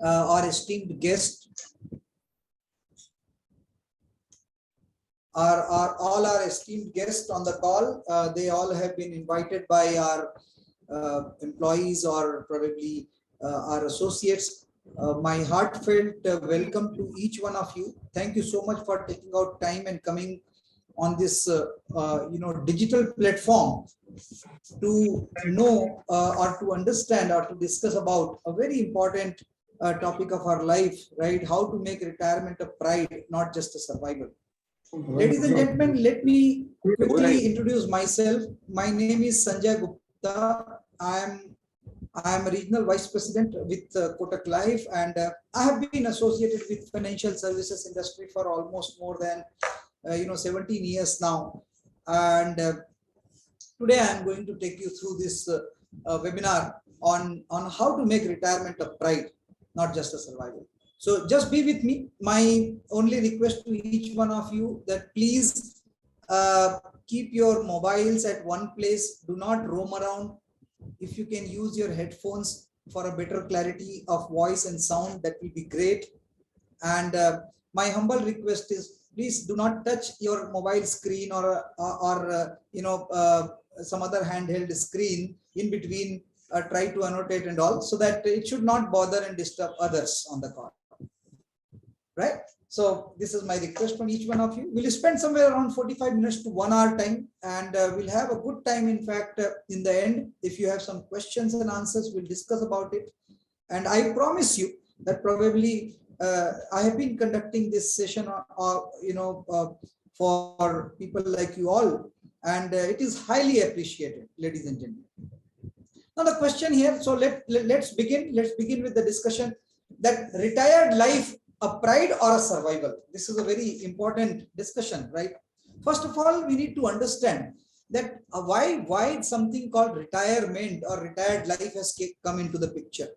our esteemed guest, all our esteemed guests on the call. They all have been invited by our employees or probably our associates. My heartfelt welcome to each one of you. Thank you so much for taking out time and coming on this digital platform to know or to understand or to discuss about a very important topic of our life, right? How to make retirement a pride, not just a survival. Ladies and gentlemen, let me quickly introduce myself. My name is Sanjay Gupta. I am a regional vice president with Kotak Life, and I have been associated with financial services industry for almost more than 17 years now. And today I am going to take you through this webinar on how to make retirement a pride, not just a survival. So just be with me. My only request to each one of you that please keep your mobiles at one place. Do not roam around. If you can use your headphones for a better clarity of voice and sound, that will be great. And my humble request is please do not touch your mobile screen or some other handheld screen in between. Try to annotate and all, so that it should not bother and disturb others on the call. Right? So this is my request from each one of you. We'll spend somewhere around 45 minutes to 1 hour time, and we'll have a good time. In fact, in the end, if you have some questions and answers, we'll discuss about it. And I promise you that probably I have been conducting this session for people like you all, and it is highly appreciated, ladies and gentlemen. Now the question here, so let's begin with the discussion that retired life, a pride or a survival. This is a very important discussion, right? First of all, we need to understand that why something called retirement or retired life has come into the picture.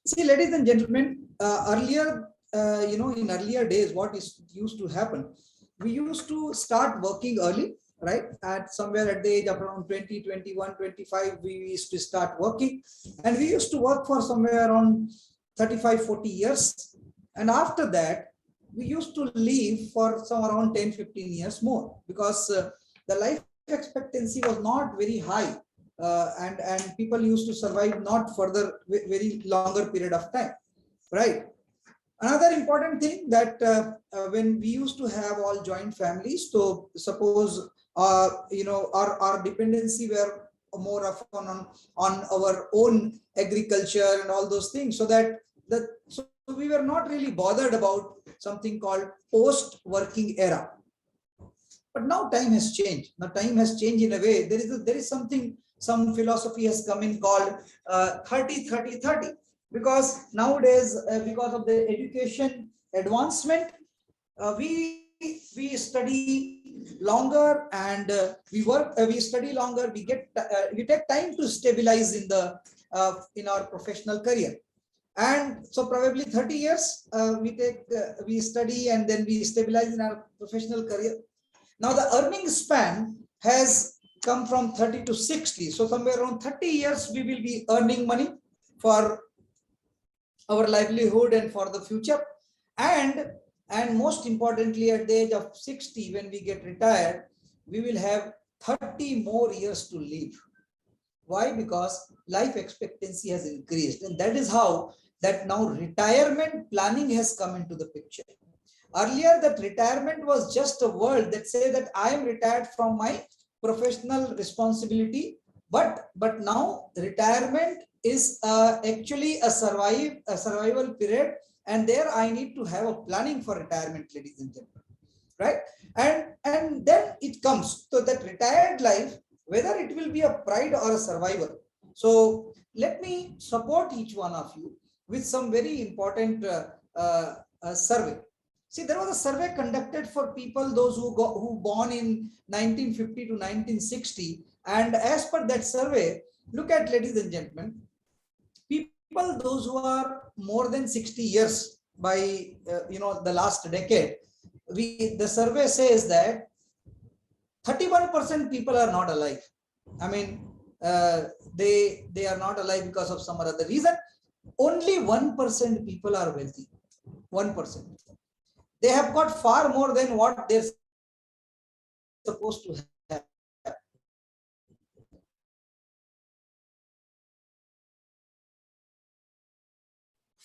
See, ladies and gentlemen, earlier, in earlier days, what used to happen, we used to start working early, right? At somewhere at the age of around 20, 21, 25, we used to start working, and we used to work for somewhere around 35, 40 years. And after that, we used to live for some around 10, 15 years more, because the life expectancy was not very high. And people used to survive not further very longer period of time, right? Another important thing that when we used to have all joint families, so suppose our dependency were more often on our own agriculture and all those things, so that so we were not really bothered about something called post-working era. But now time has changed. Now time has changed in a way. There is something, some philosophy has come in called 30-30-30, because nowadays, because of the education advancement, we study longer, and we study longer. We take time to stabilize in our professional career. And so probably 30 years we study, and then we stabilize in our professional career. Now the earning span has come from 30 to 60. So somewhere around 30 years we will be earning money for our livelihood and for the future. And most importantly, at the age of 60, when we get retired, we will have 30 more years to live. Why? Because life expectancy has increased, and that is how that now retirement planning has come into the picture. Earlier, that retirement was just a word that say that I am retired from my professional responsibility, but now retirement is actually a survival period, and there I need to have a planning for retirement, ladies and gentlemen, right? And then it comes to that retired life, whether it will be a pride or a survival. So let me support each one of you with some very important survey. See, there was a survey conducted for people, those who born in 1950 to 1960, and as per that survey, look at, ladies and gentlemen, people those who are more than 60 years by the last decade, the survey says that 31% people are not alive. I mean, they are not alive because of some other reason. Only 1% people are wealthy. 1%. They have got far more than what they're supposed to have.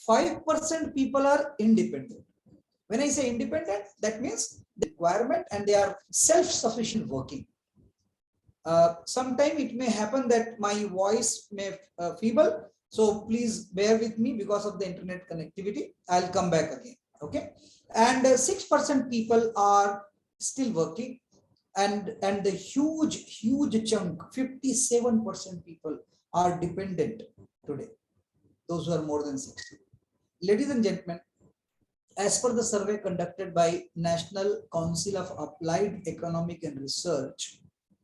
5% people are independent. When I say independent, that means the requirement and they are self-sufficient working. Sometime it may happen that my voice may feeble, so please bear with me because of the internet connectivity. I'll come back again. Okay, and 6% people are still working, and the huge chunk, 57% people are dependent today. Those who are more than 60. Ladies and gentlemen, as per the survey conducted by National Council of Applied Economic and Research,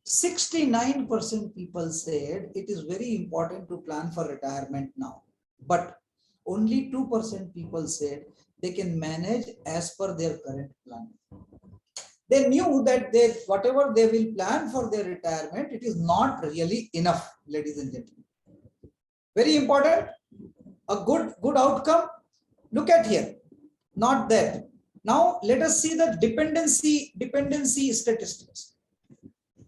69% people said it is very important to plan for retirement now, but only 2% people said they can manage as per their current plan. They knew that whatever they will plan for their retirement, it is not really enough, ladies and gentlemen. Very important, a good outcome. Look at here, not that. Now let us see the dependency statistics.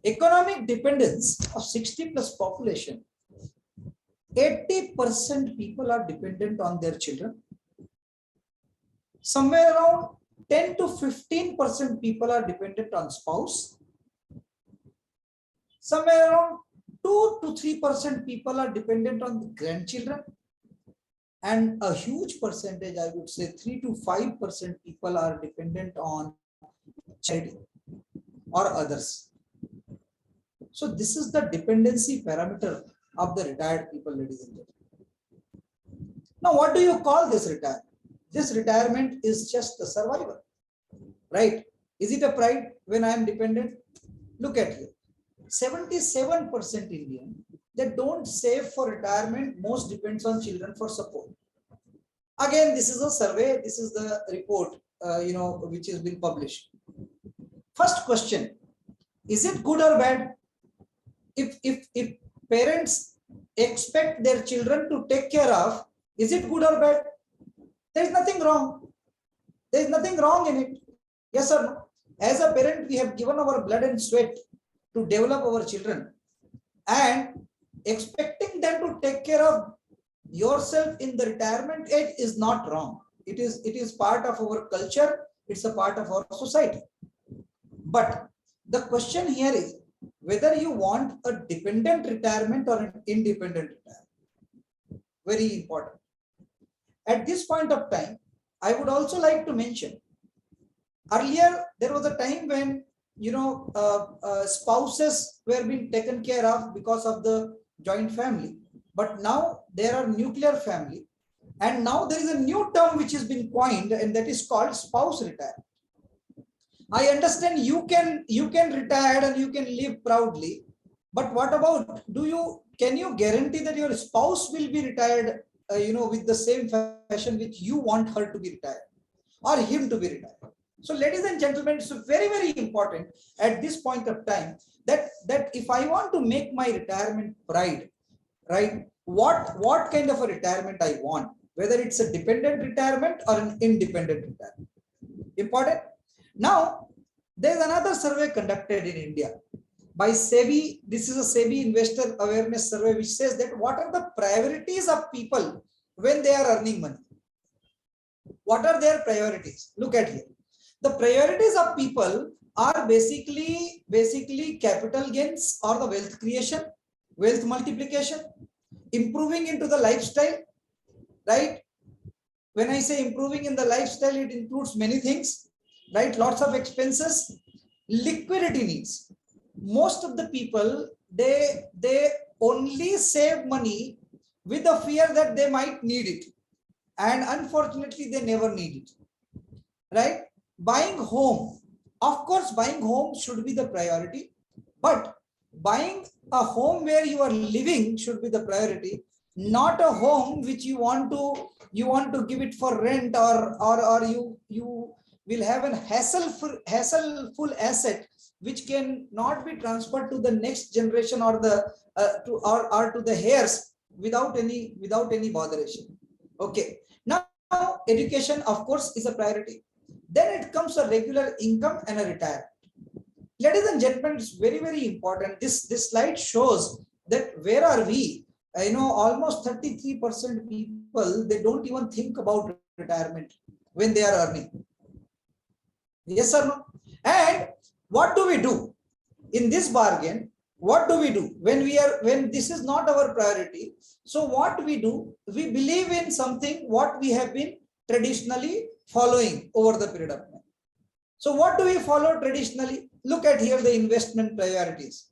Economic dependence of 60 plus population, 80% people are dependent on their children. Somewhere around 10 to 15% people are dependent on spouse. Somewhere around 2 to 3% people are dependent on the grandchildren. And a huge percentage, I would say 3 to 5% people are dependent on charity or others. So this is the dependency parameter of the retired people, ladies and gentlemen. Now, what do you call this retirement? This retirement is just a survival, right? Is it a pride when I am dependent? Look at here, 77% Indian, they don't save for retirement. Most depends on children for support. Again, this is a survey. This is the report, which has been published. First question: is it good or bad? If parents expect their children to take care of, is it good or bad? There is nothing wrong. There is nothing wrong in it. Yes or no? As a parent, we have given our blood and sweat to develop our children, and expecting them to take care of yourself in the retirement age is not wrong. It is part of our culture. It's a part of our society. But the question here is whether you want a dependent retirement or an independent retirement. Very important. At this point of time, I would also like to mention, earlier there was a time when spouses were being taken care of because of the joint family, but now there are nuclear family, and now there is a new term which has been coined, and that is called spouse retirement. I understand you can retire and you can live proudly, but what about, can you guarantee that your spouse will be retired with the same fashion which you want her to be retired or him to be retired? So ladies and gentlemen, it's very, very important at this point of time that if I want to make my retirement pride, right, what kind of a retirement I want, whether it's a dependent retirement or an independent retirement. Important. Now, there's another survey conducted in India by SEBI. This is a SEBI investor awareness survey which says that what are the priorities of people when they are earning money? What are their priorities? Look at here. The priorities of people are basically capital gains or the wealth creation, wealth multiplication, improving into the lifestyle, right? When I say improving in the lifestyle, it includes many things, right? Lots of expenses, liquidity needs. Most of the people, they only save money with the fear that they might need it, and unfortunately they never need it, right? Buying home, of course buying home should be the priority, but buying a home where you are living should be the priority, not a home which you want to give it for rent, or you will have a hassle-full asset which can not be transferred to the next generation or to the heirs without any botheration. Okay. Now, education, of course, is a priority. Then it comes a regular income and a retirement. Ladies and gentlemen, it's very, very important. This slide shows that where are we? Almost 33% people, they don't even think about retirement when they are earning. Yes or no? And what do we do in this bargain? What do we do when this is not our priority? So what we do, we believe in something what we have been traditionally following over the period of time. So what do we follow traditionally? Look at here the investment priorities.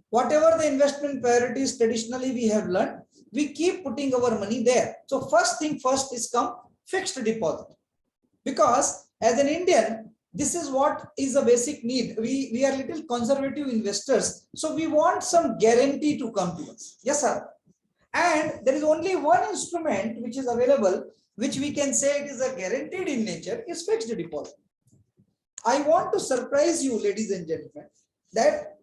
Whatever the investment priorities traditionally we have learned, we keep putting our money there. So first thing first is come fixed deposit. Because as an Indian, this is what is a basic need. We are little conservative investors. So we want some guarantee to come to us. Yes, sir. And there is only one instrument which is available, which we can say it is a guaranteed in nature, is fixed deposit. I want to surprise you, ladies and gentlemen, that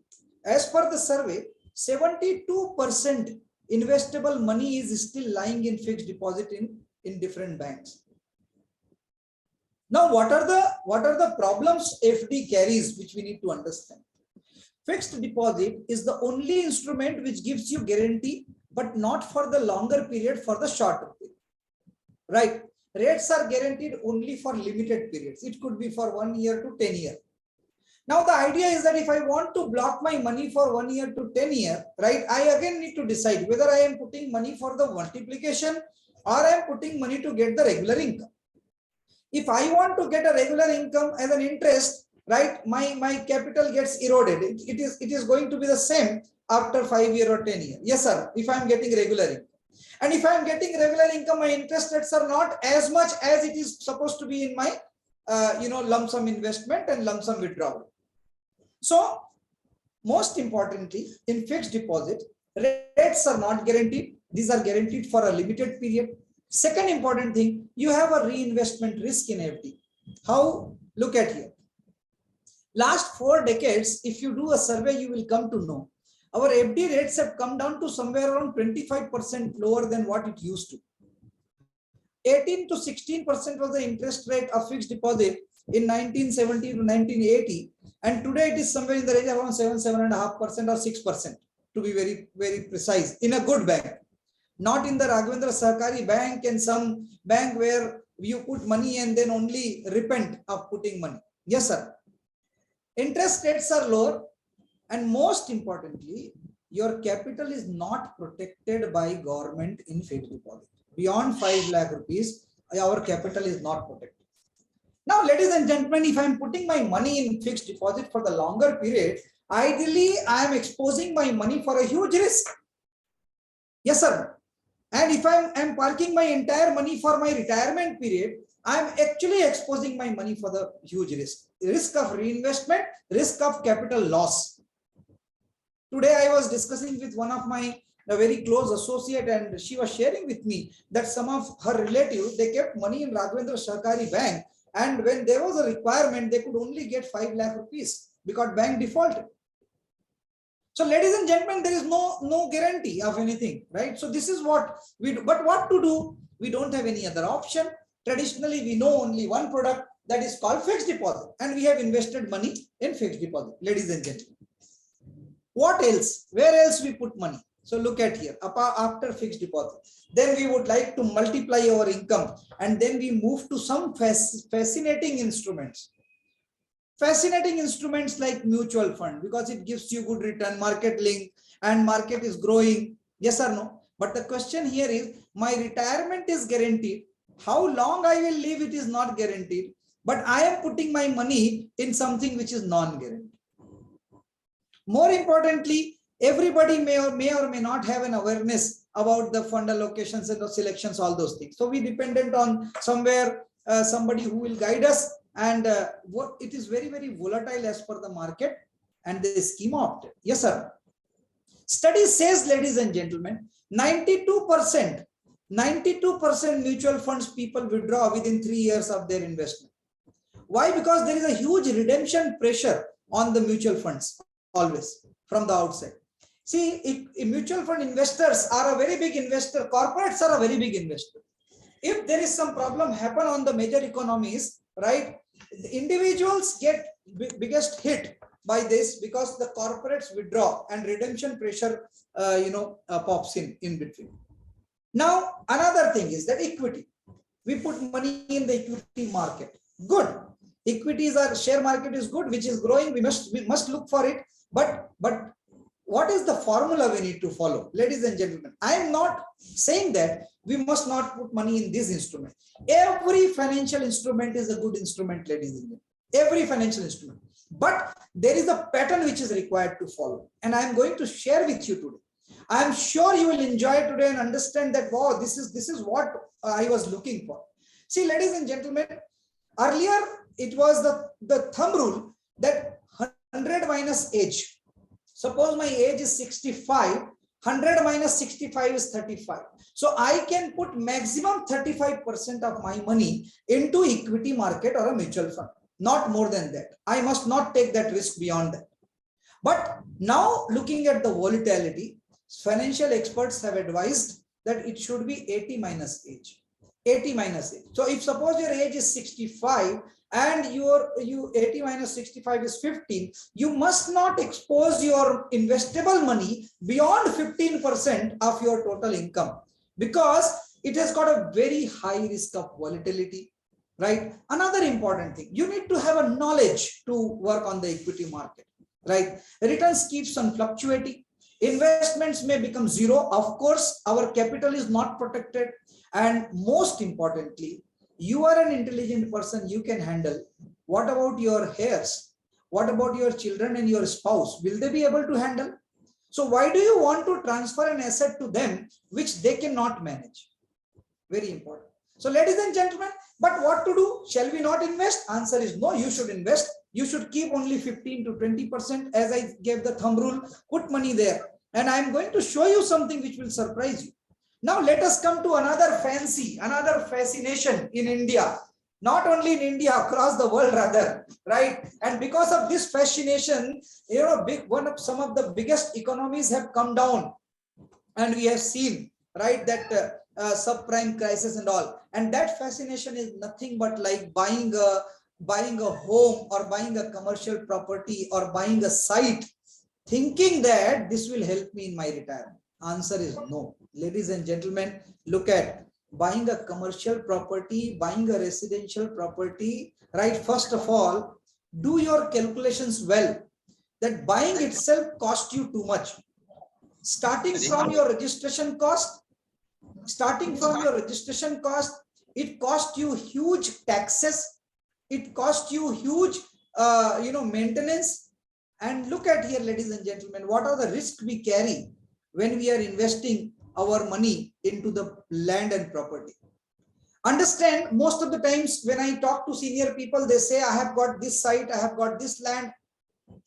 as per the survey, 72% investable money is still lying in fixed deposit in different banks. Now, what are the problems FD carries, which we need to understand? Fixed deposit is the only instrument which gives you guarantee, but not for the longer period, for the shorter period. Right? Rates are guaranteed only for limited periods. It could be for 1 year to 10 years. Now, the idea is that if I want to block my money for 1 year to 10 years, right, I again need to decide whether I am putting money for the multiplication or I am putting money to get the regular income. If I want to get a regular income as an interest, right, my capital gets eroded. It is going to be the same after 5 years or 10 years. Yes, sir. If I'm getting regular income. And if I'm getting regular income, my interest rates are not as much as it is supposed to be in my, lump sum investment and lump sum withdrawal. So, most importantly, in fixed deposit, rates are not guaranteed. These are guaranteed for a limited period. Second important thing, you have a reinvestment risk in FD. How? Look at here. Last 4 decades, if you do a survey, you will come to know our FD rates have come down to somewhere around 25% lower than what it used to. 18 to 16% was the interest rate of fixed deposit in 1970 to 1980, and today it is somewhere in the range of around 7.5% or 6%, to be very, very precise, in a good bank. Not in the Raghavendra Sahakari bank and some bank where you put money and then only repent of putting money. Yes, sir. Interest rates are lower, and most importantly, your capital is not protected by government in fixed deposit. Beyond 5 lakh rupees, our capital is not protected. Now, ladies and gentlemen, if I am putting my money in fixed deposit for the longer period, ideally I am exposing my money for a huge risk. Yes, sir. And if I'm parking my entire money for my retirement period, I'm actually exposing my money for the huge risk. Risk of reinvestment, risk of capital loss. Today I was discussing with one of my very close associate, and she was sharing with me that some of her relatives, they kept money in Raghavendra Sahakari bank, and when there was a requirement, they could only get 5 lakh rupees because bank defaulted. So, ladies and gentlemen, there is no guarantee of anything, right? So this is what we do. But what to do? We don't have any other option. Traditionally, we know only one product, that is called fixed deposit, and we have invested money in fixed deposit, ladies and gentlemen. What else? Where else we put money? So look at here, after fixed deposit. Then we would like to multiply our income, and then we move to some fascinating instruments. Fascinating instruments like mutual fund, because it gives you good return, market link, and market is growing. Yes or no? But the question here is, my retirement is guaranteed. How long I will live, it is not guaranteed. But I am putting my money in something which is non-guaranteed. More importantly, everybody may or may not have an awareness about the fund allocations and the selections, all those things. So we dependent on somewhere somebody who will guide us, and what it is very, very volatile as per the market and the scheme opted. Yes, sir. Study says, ladies and gentlemen, 92% mutual funds people withdraw within 3 years of their investment. Why? Because there is a huge redemption pressure on the mutual funds always from the outside. See, if mutual fund investors are a very big investor, corporates are a very big investor. if there is some problem happen on the major economies, right, the individuals get biggest hit by this because the corporates withdraw and redemption pressure, pops in between. Now, another thing is that equity. We put money in the equity market. Good. Equities are share market is good, which is growing. We must look for it. But what is the formula we need to follow, ladies and gentlemen? I am not saying that we must not put money in this instrument. Every financial instrument is a good instrument, ladies and gentlemen. Every financial instrument. But there is a pattern which is required to follow, and I am going to share with you today. I am sure you will enjoy today and understand that, wow, this is what I was looking for. See, ladies and gentlemen, earlier it was the thumb rule that 100 minus age. Suppose my age is 65, 100 minus 65 is 35. So I can put maximum 35% of my money into equity market or a mutual fund. Not more than that. I must not take that risk beyond that. But now looking at the volatility, financial experts have advised that it should be 80 minus age. 80 minus age. So if suppose your age is 65 and you 80 minus 65 is 15, you must not expose your investable money beyond 15% of your total income, because it has got a very high risk of volatility, right? Another important thing, you need to have a knowledge to work on the equity market, right? Returns keeps on fluctuating. Investments may become zero. Of course, our capital is not protected. And most importantly, you are an intelligent person, you can handle. What about your heirs? What about your children and your spouse? Will they be able to handle? So why do you want to transfer an asset to them which they cannot manage? Very important. So ladies and gentlemen, but what to do? Shall we not invest? Answer is no, you should invest. You should keep only 15 to 20%, as I gave the thumb rule, put money there. And I'm going to show you something which will surprise you. Now let us come to another fascination in India, not only in India, across the world rather, right? And because of this fascination, some of the biggest economies have come down, and we have seen, right, that subprime crisis and all. And that fascination is nothing but like buying a home or buying a commercial property or buying a site, thinking that this will help me in my retirement. Answer is no. Ladies and gentlemen, look at buying a commercial property, buying a residential property, right? First of all, do your calculations well, that buying itself cost you too much. Starting from your registration cost, it cost you huge taxes. It cost you huge, maintenance. And look at here, ladies and gentlemen, what are the risks we carry when we are investing our money into the land and property. Understand, most of the times when I talk to senior people, they say, I have got this site, I have got this land.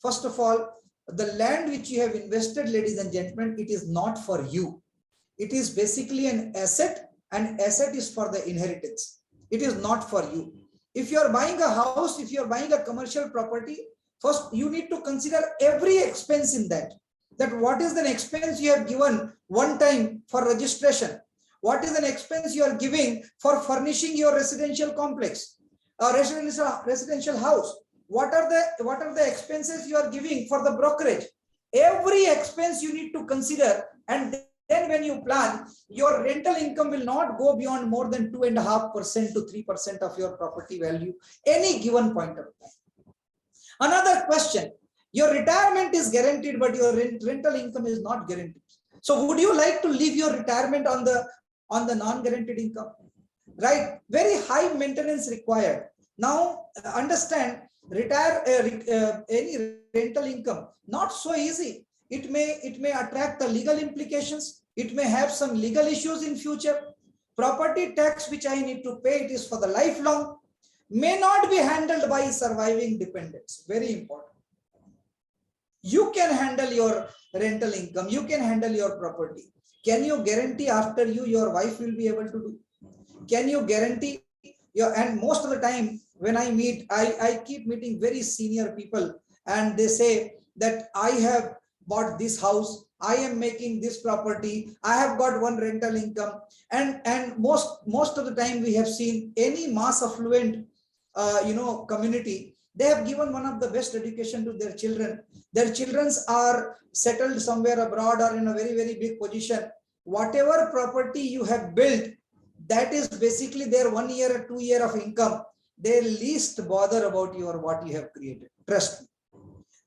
First of all, the land which you have invested, ladies and gentlemen, it is not for you. It is basically an asset, and asset is for the inheritance. It is not for you. If you are buying a house, if you are buying a commercial property, first you need to consider every expense in that. That what is the expense you have given one time for registration? What is an expense you are giving for furnishing your residential complex, residential house? What are the expenses you are giving for the brokerage? Every expense you need to consider, and then when you plan, your rental income will not go beyond more than 2.5% to 3% of your property value any given point of time. Another question. Your retirement is guaranteed, but your rental income is not guaranteed. So would you like to leave your retirement on the non-guaranteed income? Right? Very high maintenance required. Now understand, any rental income, not so easy. It may attract the legal implications. It may have some legal issues in future. Property tax which I need to pay, it is for the lifelong. May not be handled by surviving dependents. Very important. You can handle your rental income. You can handle your property. Can you guarantee after you, your wife will be able to do? Can you guarantee and most of the time when I meet, I keep meeting very senior people, and they say that I have bought this house, I am making this property, I have got one rental income. And most of the time we have seen any mass affluent community, they have given one of the best education to their children. Their children are settled somewhere abroad or in a very, very big position. Whatever property you have built, that is basically their 1 year or 2 year of income. They least bother about what you have created. Trust me.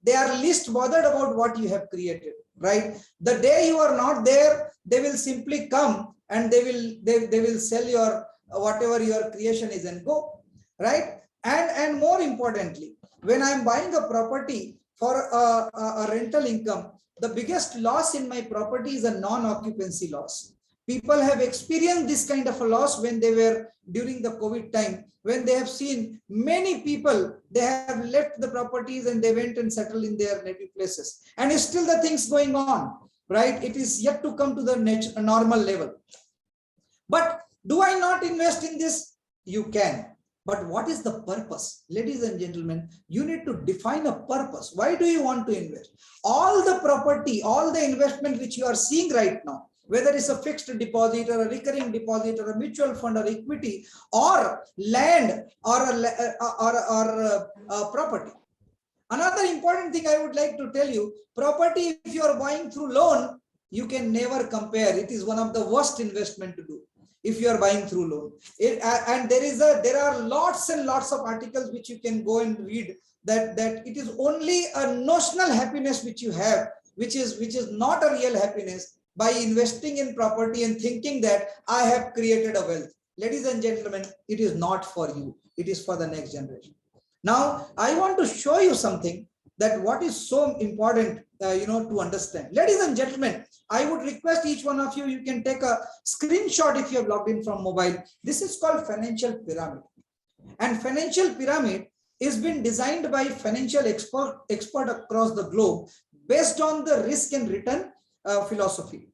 They are least bothered about what you have created, right? The day you are not there, they will simply come and they will sell your whatever your creation is and go, right? And more importantly, when I'm buying a property for a rental income, the biggest loss in my property is a non-occupancy loss. People have experienced this kind of a loss when they were during the COVID time, when they have seen many people, they have left the properties and they went and settled in their native places. And it's still the things going on, right? It is yet to come to the normal level. But do I not invest in this? You can. But what is the purpose? Ladies and gentlemen, you need to define a purpose. Why do you want to invest? All the property, all the investment which you are seeing right now, whether it's a fixed deposit or a recurring deposit or a mutual fund or equity or land or property. Another important thing I would like to tell you, property, if you are buying through loan, you can never compare. It is one of the worst investment to do if you are buying through loan. And there are lots and lots of articles which you can go and read that it is only a notional happiness which you have, which is not a real happiness, by investing in property and thinking that I have created a wealth. Ladies and gentlemen, it is not for you. It is for the next generation. Now, I want to show you something that what is so important, to understand. Ladies and gentlemen, I would request each one of you, you can take a screenshot if you have logged in from mobile. This is called financial pyramid. And financial pyramid is been designed by financial expert across the globe based on the risk and return philosophy.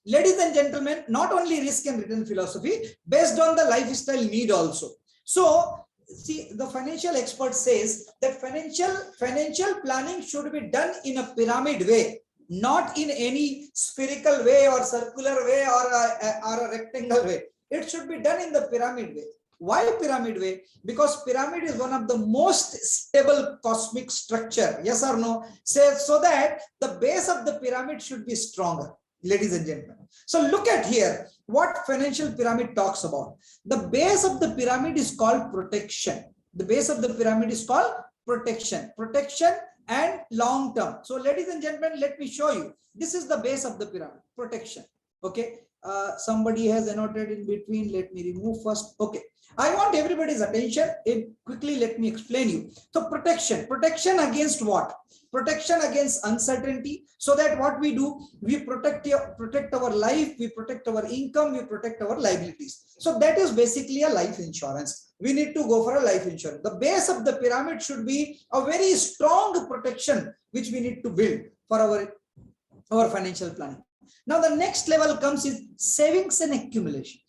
Ladies and gentlemen, not only risk and return philosophy, based on the lifestyle need also. So, see, the financial expert says that financial planning should be done in a pyramid way, not in any spherical way or circular way or a rectangle way. It should be done in the pyramid way. Why pyramid way? Because pyramid is one of the most stable cosmic structure. Yes or no? So that the base of the pyramid should be stronger, ladies and gentlemen. So look at here what financial pyramid talks about. The base of the pyramid is called protection. The base of the pyramid is called protection. Protection and long term. So ladies and gentlemen, let me show you. This is the base of the pyramid, protection. Okay. Somebody has annotated in between. Let me remove first. Okay. I want everybody's attention. Quickly, let me explain you. So protection against what? Protection against uncertainty. So that what we do, we protect our life, we protect our income, we protect our liabilities. So that is basically a life insurance. We need to go for a life insurance. The base of the pyramid should be a very strong protection which we need to build for our financial planning. Now the next level comes is savings and accumulation.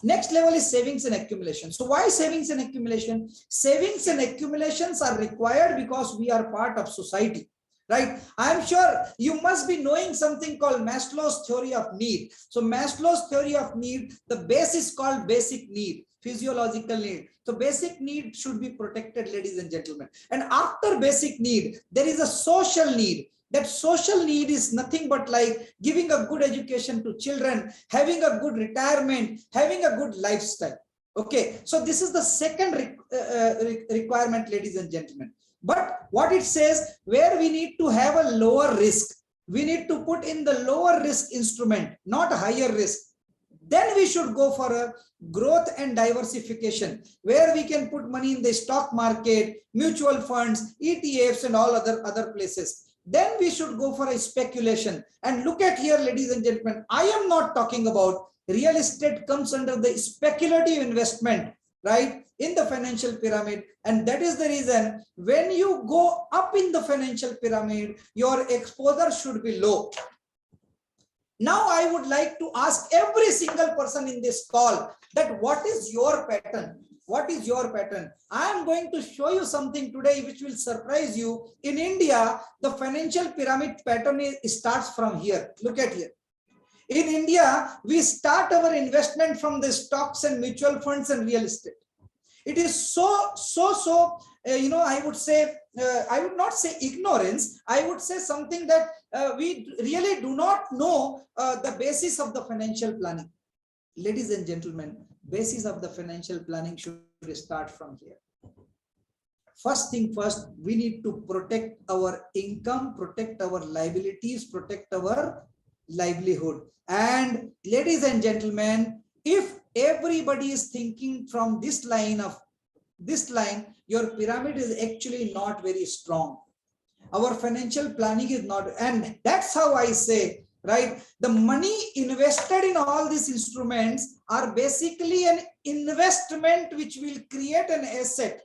Next level is savings and accumulation. So why savings and accumulation? Savings and accumulations are required because we are part of society, right? I'm sure you must be knowing something called Maslow's theory of need. So Maslow's theory of need, the base is called basic need, physiological need. So basic need should be protected, ladies and gentlemen. And after basic need, there is a social need. That social need is nothing but like giving a good education to children, having a good retirement, having a good lifestyle. Okay, so this is the second requirement, ladies and gentlemen. But what it says, where we need to have a lower risk, we need to put in the lower risk instrument, not higher risk. Then we should go for a growth and diversification, where we can put money in the stock market, mutual funds, ETFs, and all other places. Then we should go for a speculation. And look at here, ladies and gentlemen, I am not talking about real estate comes under the speculative investment, right, in the financial pyramid. And that is the reason when you go up in the financial pyramid, your exposure should be low. Now I would like to ask every single person in this call that what is your pattern? What is your pattern? I am going to show you something today which will surprise you. In India, the financial pyramid pattern starts from here. Look at here. In India, we start our investment from the stocks and mutual funds and real estate. It is so I would say, I would not say ignorance, I would say something that we really do not know the basis of the financial planning. Ladies and gentlemen, basis of the financial planning should start from here. First thing first, we need to protect our income, protect our liabilities, protect our livelihood. And ladies and gentlemen, if everybody is thinking from this line, your pyramid is actually not very strong. Our financial planning is not, and that's how I say, right, the money invested in all these instruments are basically an investment which will create an asset,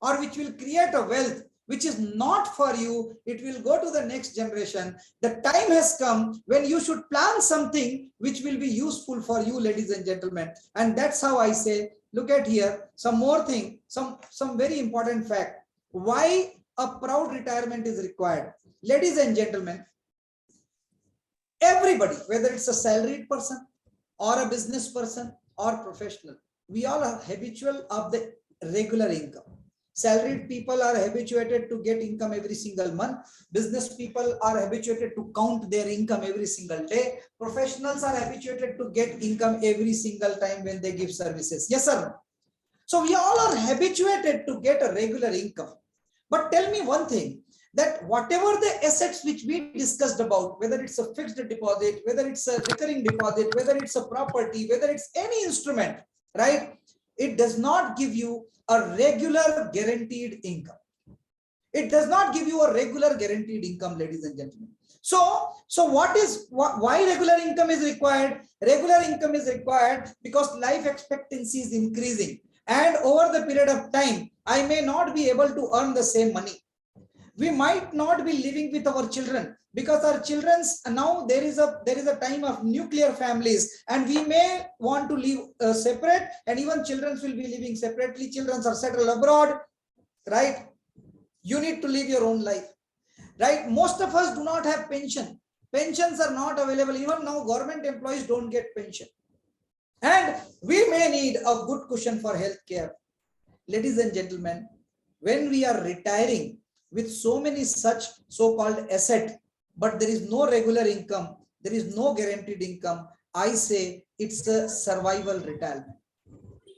or which will create a wealth which is not for you. It will go to the next generation. The time has come when you should plan something which will be useful for you, ladies and gentlemen. And that's how I say, look at here, some more thing, some very important fact. Why a proud retirement is required? Ladies and gentlemen, everybody, whether it's a salaried person or a business person or professional, we all are habitual of the regular income. Salaried people are habituated to get income every single month. Business people are habituated to count their income every single day. Professionals are habituated to get income every single time when they give services. Yes, sir. So we all are habituated to get a regular income. But tell me one thing, that whatever the assets which we discussed about, whether it's a fixed deposit, whether it's a recurring deposit, whether it's a property, whether it's any instrument, right? It does not give you a regular guaranteed income. It does not give you a regular guaranteed income, ladies and gentlemen. So why regular income is required? Regular income is required because life expectancy is increasing, and over the period of time, I may not be able to earn the same money. We might not be living with our children, because our children's now there is a time of nuclear families, and we may want to live separate, and even children will be living separately. Children are settled abroad, right? You need to live your own life, right? Most of us do not have pension. Pensions are not available. Even now government employees don't get pension, and we may need a good cushion for health care. Ladies and gentlemen, when we are retiring with so many such so-called asset, but there is no regular income, there is no guaranteed income, I say it's a survival retirement.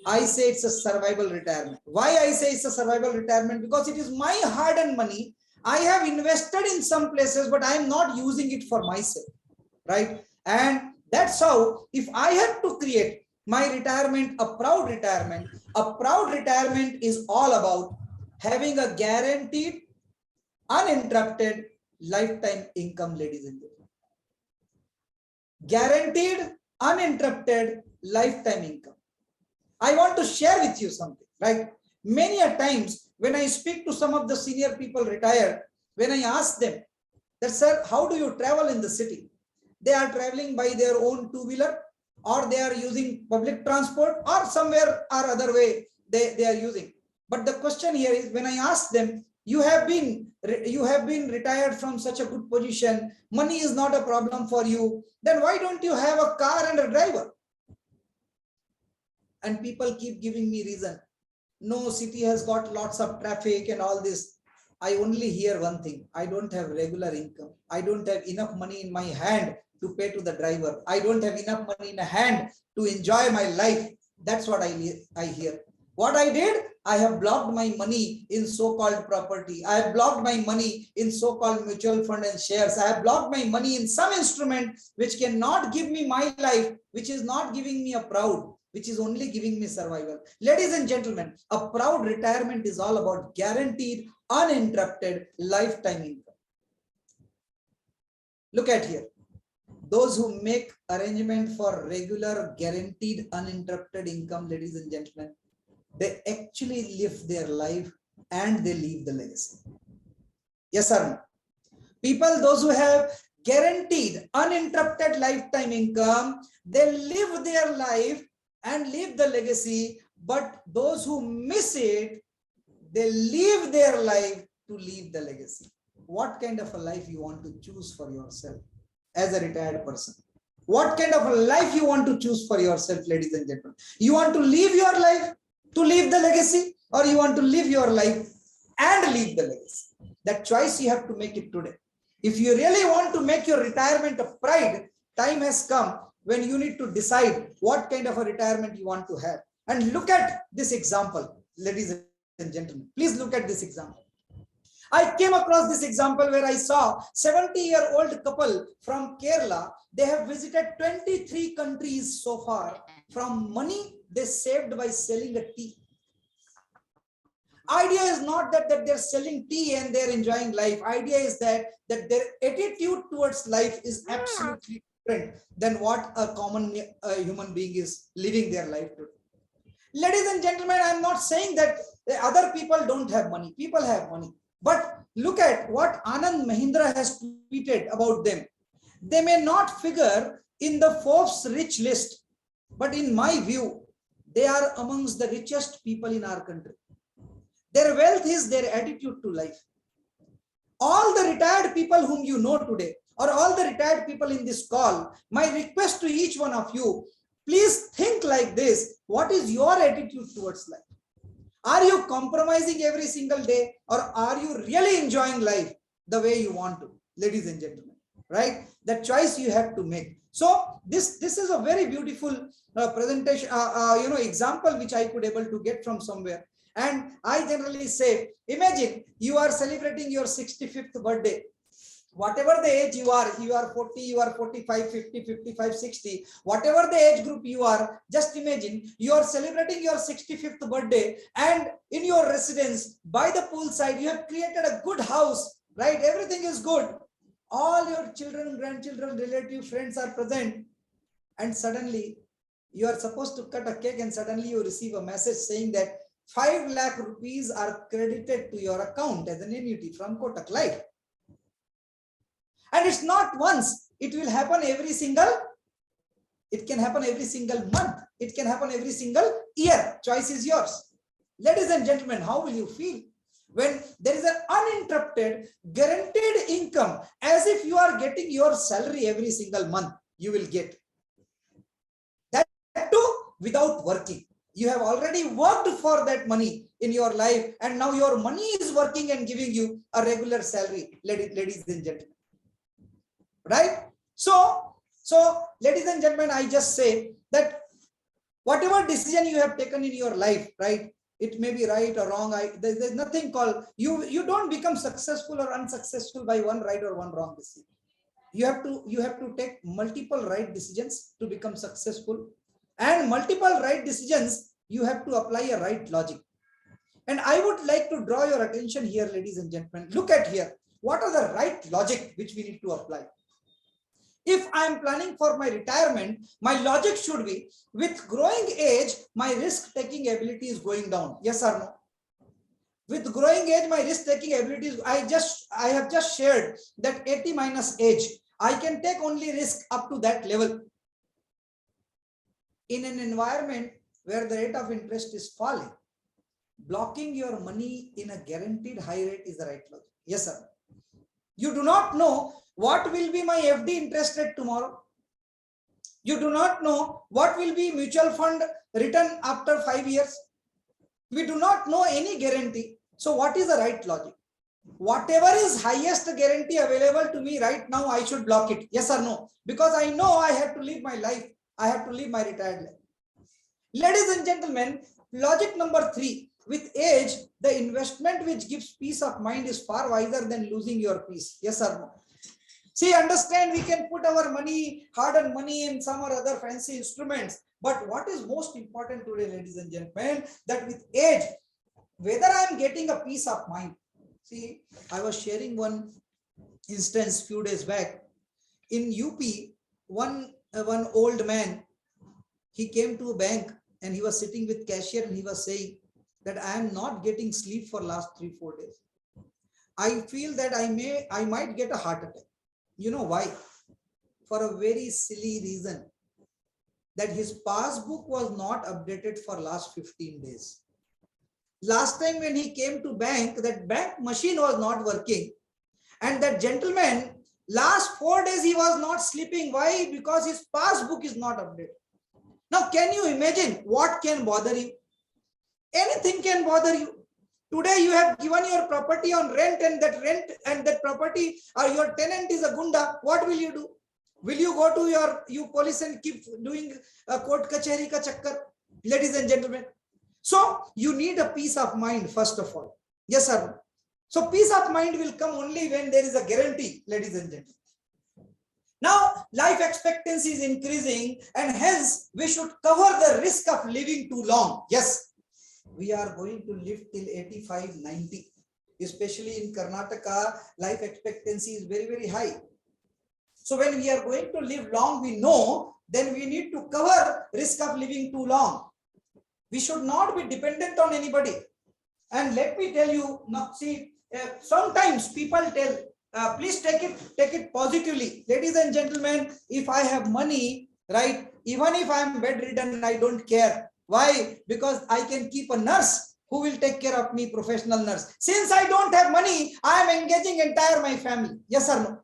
I say it's a survival retirement. Why I say it's a survival retirement? Because it is my hard-earned money. I have invested in some places, but I am not using it for myself, right? And that's how, if I have to create my retirement a proud retirement is all about having a guaranteed, uninterrupted lifetime income, ladies and gentlemen. Guaranteed, uninterrupted lifetime income. I want to share with you something, right? Many a times when I speak to some of the senior people retired, when I ask them that, sir, how do you travel in the city? They are traveling by their own two-wheeler, or they are using public transport, or somewhere or other way they are using. But the question here is, when I ask them, you have been retired from such a good position, money is not a problem for you, then why don't you have a car and a driver? And people keep giving me reason. No, city has got lots of traffic and all this. I only hear one thing: I don't have regular income. I don't have enough money in my hand to pay to the driver. I don't have enough money in hand to enjoy my life. That's what I hear. What I did, I have blocked my money in so-called property. I have blocked my money in so-called mutual fund and shares. I have blocked my money in some instrument which cannot give me my life, which is not giving me a proud, which is only giving me survival. Ladies and gentlemen, a proud retirement is all about guaranteed, uninterrupted lifetime income. Look at here. Those who make arrangement for regular, guaranteed, uninterrupted income, ladies and gentlemen, they actually live their life and they leave the legacy. Yes or no? People, those who have guaranteed, uninterrupted lifetime income, they live their life and leave the legacy, but those who miss it, they live their life to leave the legacy. What kind of a life you want to choose for yourself as a retired person? What kind of a life you want to choose for yourself, ladies and gentlemen? You want to live your life to leave the legacy, or you want to live your life and leave the legacy? That choice you have to make it today. If you really want to make your retirement a pride, time has come when you need to decide what kind of a retirement you want to have. And look at this example, ladies and gentlemen. Please look at this example. I came across this example where I saw 70-year-old couple from Kerala. They have visited 23 countries so far from money they saved by selling a tea. Idea is not that they're selling tea and they're enjoying life. Idea is that their attitude towards life is absolutely different than what a common human being is living their life today. Ladies and gentlemen, I'm not saying that the other people don't have money. People have money. But look at what Anand Mahindra has tweeted about them. They may not figure in the Forbes rich list, but in my view, they are amongst the richest people in our country. Their wealth is their attitude to life. All the retired people whom you know today, or all the retired people in this call, my request to each one of you, please think like this. What is your attitude towards life? Are you compromising every single day, or are you really enjoying life the way you want to, ladies and gentlemen? Right? That choice you have to make. So this is a very beautiful presentation, example which I could able to get from somewhere. And I generally say, imagine you are celebrating your 65th birthday. Whatever the age you are 40, you are 45, 50, 55, 60, whatever the age group you are, just imagine you are celebrating your 65th birthday, and in your residence by the poolside, you have created a good house, right? Everything is good. All your children, grandchildren, relatives, friends are present, and suddenly you are supposed to cut a cake, and suddenly you receive a message saying that 5 lakh rupees are credited to your account as an annuity from Kotak Life. And it's not once, it will happen it can happen every single month. It can happen every single year. Choice is yours. Ladies and gentlemen, how will you feel when there is an uninterrupted, guaranteed income, as if you are getting your salary every single month? You will get that too without working. You have already worked for that money in your life, and now your money is working and giving you a regular salary, ladies and gentlemen. Right? So ladies and gentlemen, I just say that whatever decision you have taken in your life, right? It may be right or wrong. There's nothing called, you don't become successful or unsuccessful by one right or one wrong decision. You have to take multiple right decisions to become successful, and multiple right decisions, you have to apply a right logic. And I would like to draw your attention here, ladies and gentlemen. Look at here. What are the right logic which we need to apply? If I am planning for my retirement, my logic should be, with growing age, my risk-taking ability is going down. Yes or no? With growing age, my risk-taking abilities, I have just shared that 80 minus age, I can take only risk up to that level. In an environment where the rate of interest is falling, blocking your money in a guaranteed high rate is the right logic. Yes, sir. You do not know what will be my FD interest rate tomorrow. You do not know what will be mutual fund return after 5 years. We do not know any guarantee. So what is the right logic? Whatever is highest guarantee available to me right now, I should block it. Yes or no? Because I know I have to live my life. I have to live my retired life. Ladies and gentlemen, logic number 3. With age, the investment which gives peace of mind is far wiser than losing your peace. Yes or no? See, understand, we can put our money, hard-earned money, in some or other fancy instruments. But what is most important today, ladies and gentlemen, that with age, whether I am getting a peace of mind. See, I was sharing one instance few days back. In UP, one old man, he came to a bank and he was sitting with cashier, and he was saying that I am not getting sleep for last 3-4 days. I feel that I might get a heart attack. You know why? For a very silly reason, that his passbook was not updated for last 15 days. Last time when he came to bank, that bank machine was not working. And that gentleman, last 4 days he was not sleeping. Why? Because his passbook is not updated. Now, can you imagine what can bother you? Anything can bother you. Today you have given your property on rent, and that property or your tenant is a gunda. What will you do? Will you go to you police and keep doing court kachari ka chakkar? Ladies and gentlemen. So you need a peace of mind first of all. Yes, sir. So peace of mind will come only when there is a guarantee, ladies and gentlemen. Now, life expectancy is increasing, and hence we should cover the risk of living too long. Yes, we are going to live till 85, 90. Especially in Karnataka, life expectancy is very, very high. So when we are going to live long, we know, then we need to cover risk of living too long. We should not be dependent on anybody. And let me tell you, now, see, sometimes people tell, please take it positively. Ladies and gentlemen, if I have money, right, even if I am bedridden, I don't care. Why? Because I can keep a nurse who will take care of me, professional nurse. Since I don't have money, I am engaging entire my family. Yes or no?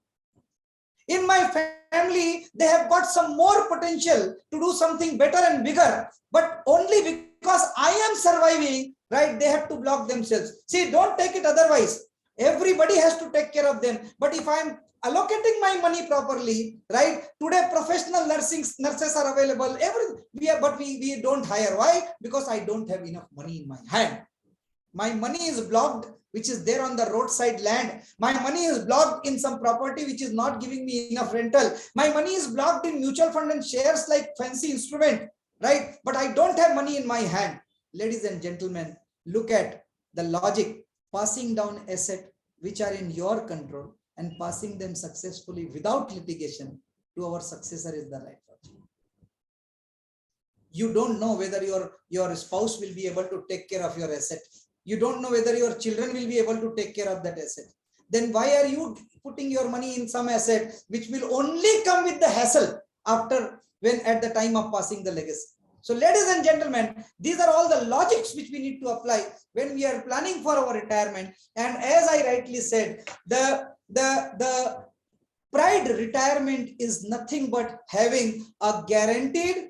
In my family, they have got some more potential to do something better and bigger, but only because I am surviving, right, they have to block themselves. See, don't take it otherwise. Everybody has to take care of them. But if I am allocating my money properly, right, today professional nurses are available. But we don't hire. Why? Because I don't have enough money in my hand. My money is blocked, which is there on the roadside land. My money is blocked in some property which is not giving me enough rental. My money is blocked in mutual fund and shares like fancy instrument, right? But I don't have money in my hand. Ladies and gentlemen, look at the logic. Passing down assets which are in your control and passing them successfully without litigation to our successor is the right logic. You don't know whether your spouse will be able to take care of your asset. You don't know whether your children will be able to take care of that asset. Then why are you putting your money in some asset which will only come with the hassle at the time of passing the legacy? So ladies and gentlemen, these are all the logics which we need to apply when we are planning for our retirement. And as I rightly said, the pride retirement is nothing but having a guaranteed,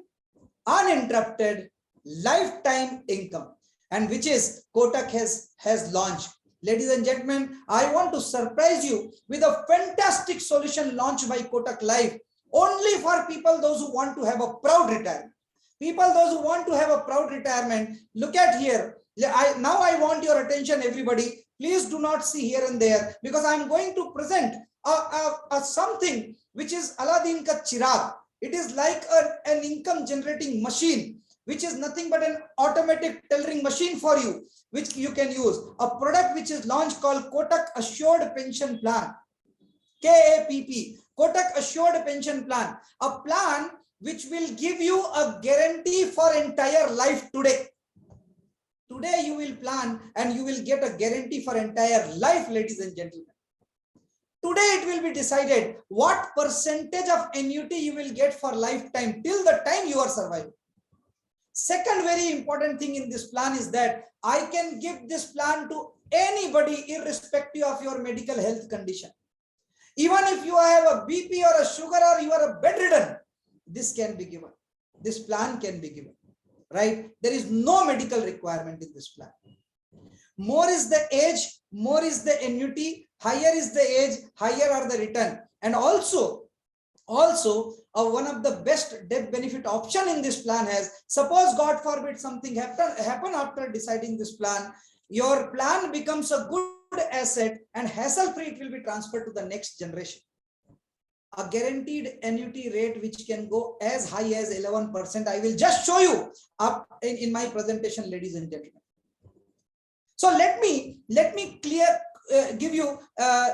uninterrupted lifetime income, and which is Kotak has launched. Ladies and gentlemen, I want to surprise you with a fantastic solution launched by Kotak Life only for people, those who want to have a proud retirement. People, those who want to have a proud retirement, look at here. Now I want your attention, everybody. Please do not see here and there, because I'm going to present something which is Aladdin ka chirag. It is like an income generating machine, which is nothing but an automatic tailoring machine for you, which you can use. A product which is launched called Kotak Assured Pension Plan. KAPP, Kotak Assured Pension Plan. A plan which will give you a guarantee for entire life today. Today you will plan and you will get a guarantee for entire life, ladies and gentlemen. Today it will be decided what percentage of annuity you will get for lifetime till the time you are surviving. Second very important thing in this plan is that I can give this plan to anybody irrespective of your medical health condition. Even if you have a BP or a sugar or you are a bedridden, this can be given. This plan can be given, right? There is no medical requirement in this plan. More is the age, more is the annuity, higher is the age, higher are the return. And also one of the best death benefit option in this plan has, suppose God forbid something happen after deciding this plan, your plan becomes a good asset and hassle free, it will be transferred to the next generation. A guaranteed annuity rate which can go as high as 11%. I will just show you up in my presentation, ladies and gentlemen. So let me give you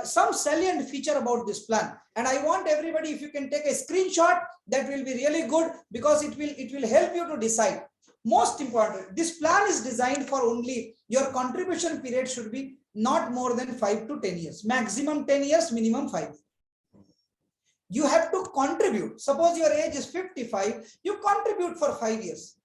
some salient feature about this plan, and I want everybody, if you can take a screenshot, that will be really good, because it will help you to decide. Most important, this plan is designed for only your contribution period should be not more than 5 to 10 years, maximum 10 years, minimum 5. you have to contribute. Suppose your age is 55, you contribute for 5 years.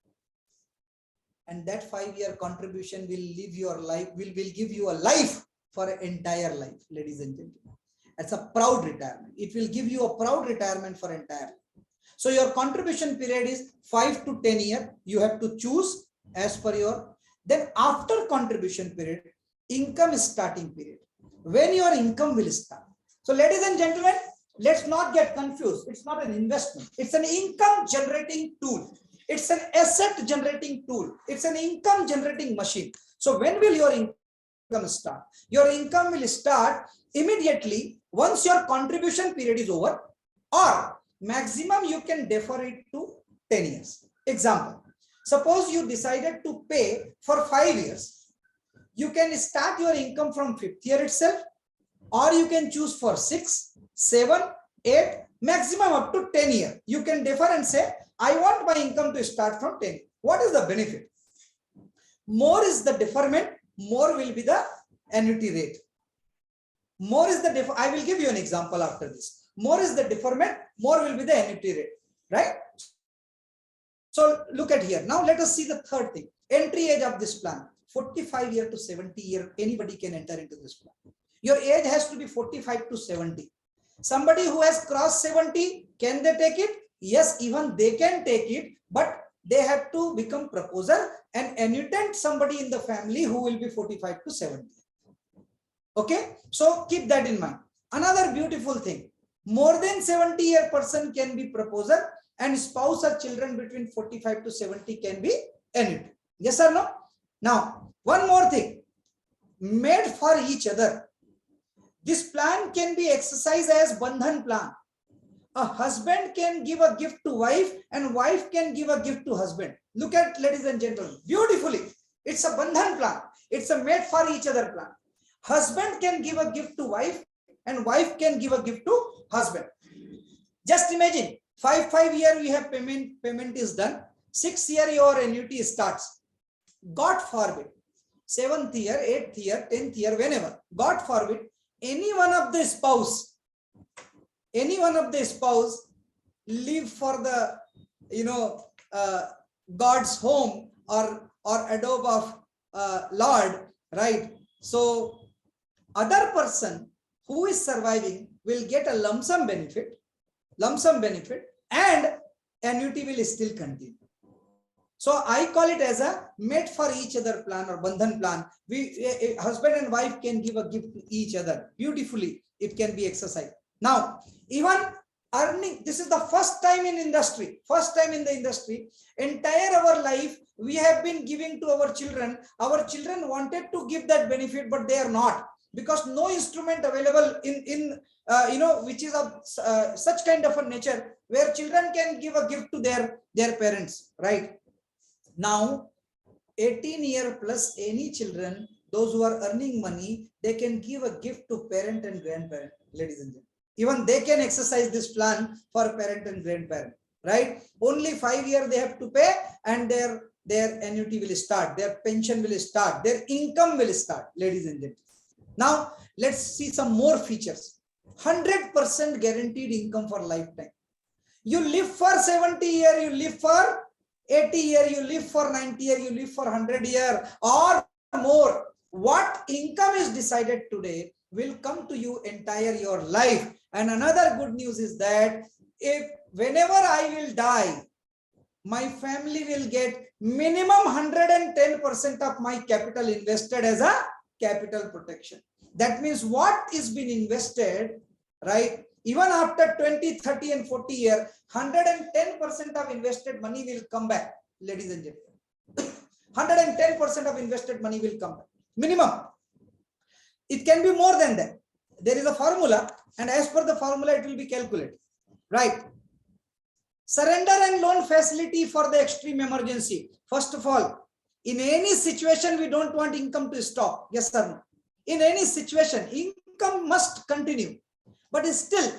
And that 5-year contribution will live your life, will give you a life for an entire life, ladies and gentlemen. It's a proud retirement. It will give you a proud retirement for entire life. So your contribution period is 5 to 10 years. You have to choose as per your, then after contribution period, income starting period, when your income will start. So ladies and gentlemen, let's not get confused. It's not an investment. It's an income generating tool. It's an asset generating tool. It's an income generating machine. So when will your income start? Your income will start immediately once your contribution period is over, or maximum you can defer it to 10 years. Example, suppose you decided to pay for 5 years. You can start your income from 5th year itself, or you can choose for 6, 7, 8, maximum up to 10 years. You can defer and say, I want my income to start from 10. What is the benefit? More is the deferment, more will be the annuity rate. More is the I will give you an example after this. More is the deferment, more will be the annuity rate, right? So look at here. Now let us see the third thing. Entry age of this plan, 45 year to 70 year, anybody can enter into this plan. Your age has to be 45 to 70. Somebody who has crossed 70, can they take it? Yes, even they can take it, but they have to become proposer and annuitant somebody in the family who will be 45 to 70. Okay, so keep that in mind. Another beautiful thing, more than 70-year person can be proposer, and spouse or children between 45 to 70 can be annuitant. Yes or no? Now, one more thing, made for each other. This plan can be exercised as bandhan plan. A husband can give a gift to wife and wife can give a gift to husband. Look at, ladies and gentlemen, beautifully. It's a bandhan plan. It's a made for each other plan. Husband can give a gift to wife and wife can give a gift to husband. Just imagine, 5 year we have payment is done. 6th year your annuity starts. God forbid, 7th year, 8th year, 10th year, whenever, God forbid, any one of the spouse live for the, God's home or adobe of Lord, right? So other person who is surviving will get a lump sum benefit, and annuity will still continue. So I call it as a made for each other plan or bandhan plan. Husband and wife can give a gift to each other. Beautifully, it can be exercised. Now, even earning, this is the first time in the industry, entire our life, we have been giving to our children. Our children wanted to give that benefit, but they are not, because no instrument available in which is of such kind of a nature where children can give a gift to their parents, right? Now, 18 year plus any children, those who are earning money, they can give a gift to parent and grandparent, ladies and gentlemen. Even they can exercise this plan for parent and grandparent, right? Only 5 years they have to pay, and their annuity will start, their pension will start, their income will start, ladies and gentlemen. Now, let's see some more features. 100% guaranteed income for lifetime. You live for 70 years, you live for 80 years, you live for 90 years, you live for 100 years or more. What income is decided today will come to you entire your life. And another good news is that whenever I will die, my family will get minimum 110% of my capital invested as a capital protection. That means what is being invested, right? Even after 20, 30 and 40 years, 110% of invested money will come back, ladies and gentlemen. 110% of invested money will come back, minimum. It can be more than that. There is a formula, and as per the formula, it will be calculated, right? Surrender and loan facility for the extreme emergency. First of all, in any situation, we don't want income to stop. Yes or no? In any situation, income must continue. But still,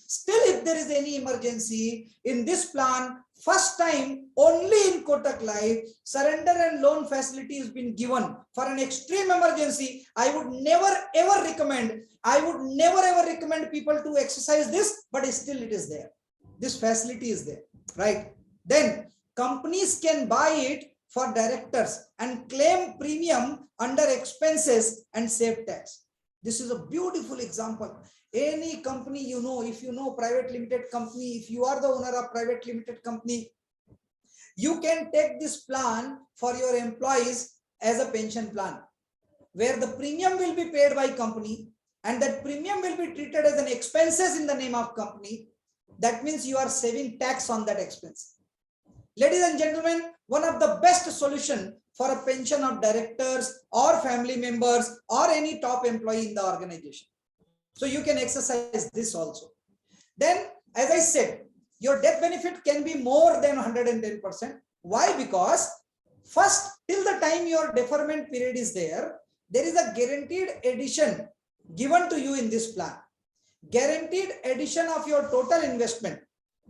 Still, if there is any emergency in this plan, first time only in Kotak Life, surrender and loan facility has been given for an extreme emergency. I would never ever recommend people to exercise this, but still it is there. This facility is there, right? Then companies can buy it for directors and claim premium under expenses and save tax. This is a beautiful example. Any company, you know, if you know private limited company, if you are the owner of private limited company, you can take this plan for your employees as a pension plan, where the premium will be paid by company and that premium will be treated as an expenses in the name of company. That means you are saving tax on that expense. Ladies and gentlemen, one of the best solution for a pension of directors or family members or any top employee in the organization. So you can exercise this also. Then, as I said, your death benefit can be more than 110%. Why? Because first, till the time your deferment period is there is a guaranteed addition given to you in this plan. Guaranteed addition of your total investment.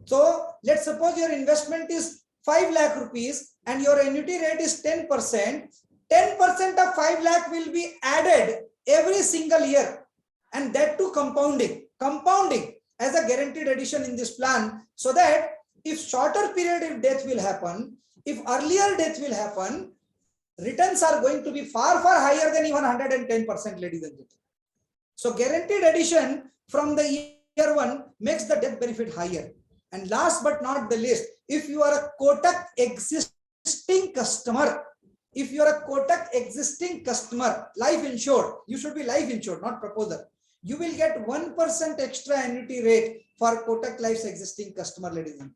So let's suppose your investment is 5 lakh rupees and your annuity rate is 10%. 10% of 5 lakh will be added every single year, and that too compounding as a guaranteed addition in this plan, so that if shorter period if death will happen, if earlier death will happen, returns are going to be far higher than even 110%, ladies and gentlemen. So guaranteed addition from the year one makes the death benefit higher. And last but not the least, if you are a Kotak existing customer, life insured, you should be life insured, not proposer. You will get 1% extra annuity rate for Kotak Life's existing customer, ladies and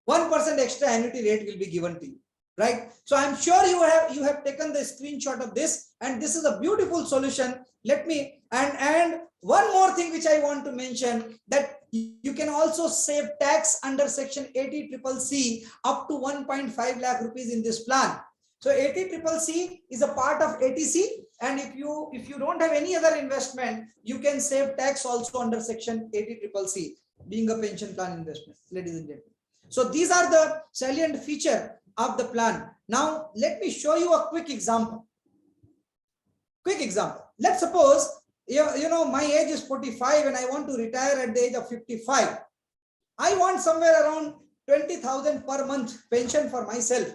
gentlemen. 1% extra annuity rate will be given to you, right? So I'm sure you have taken the screenshot of this, and this is a beautiful solution. Let me, and one more thing which I want to mention, that you can also save tax under section 80CCC up to 1.5 lakh rupees in this plan. So 80CCC is a part of ATC, and if you don't have any other investment, you can save tax also under section 80CCC, being a pension plan investment, ladies and gentlemen. So these are the salient feature of the plan. Now let me show you a quick example. Let's suppose you know my age is 45 and I want to retire at the age of 55. I want somewhere around 20,000 per month pension for myself.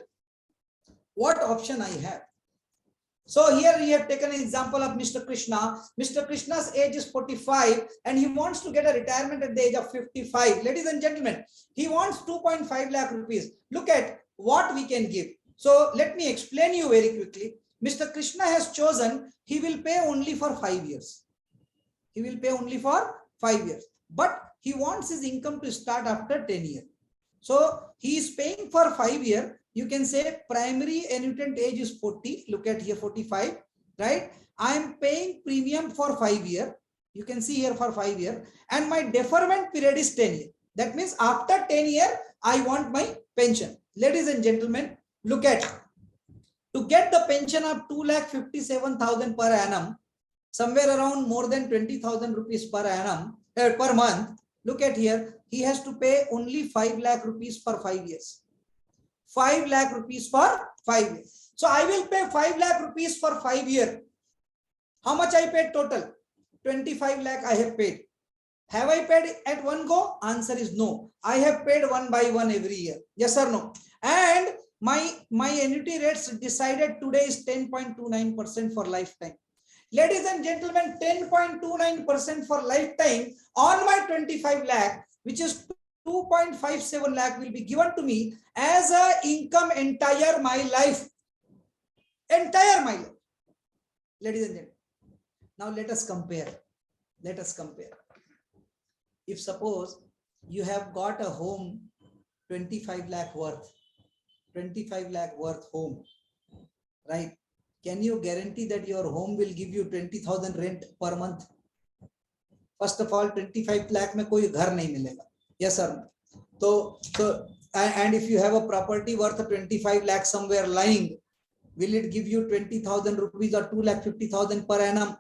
What option I have? So here we have taken an example of Mr. Krishna. Mr. Krishna's age is 45 and he wants to get a retirement at the age of 55. Ladies and gentlemen, he wants 2.5 lakh rupees. Look at what we can give. So let me explain you very quickly. Mr. Krishna has chosen, he will pay only for 5 years. He will pay only for 5 years. But he wants his income to start after 10 years. So he is paying for 5 years. You can say primary annuitant age is 40. Look at here 45, right? I am paying premium for 5 years. You can see here for 5 years. And my deferment period is 10 years. That means after 10 years, I want my pension. Ladies and gentlemen, look at, to get the pension of 2,57,000 per annum, somewhere around more than 20,000 rupees per annum, per month. Look at here, he has to pay only 5 lakh rupees for 5 years. 5 lakh rupees for 5 years. So I will pay 5 lakh rupees for 5 years. How much I paid total? 25 lakh I have paid. Have I paid at one go? Answer is no. I have paid one by one every year. Yes or no? And my annuity rates decided today is 10.29% for lifetime. Ladies and gentlemen, 10.29% for lifetime on my 25 lakh, which is 2.57 lakh, will be given to me as a income entire my life. Entire my life. Ladies and gentlemen, now let us compare. If suppose you have got a home 25 lakh worth, home, right? Can you guarantee that your home will give you 20,000 rent per month? First of all, 25 lakh में कोई घर नहीं मिलेगा. Yes or no? So and if you have a property worth 25 lakh somewhere lying, will it give you 20,000 rupees or 2,50,000 per annum?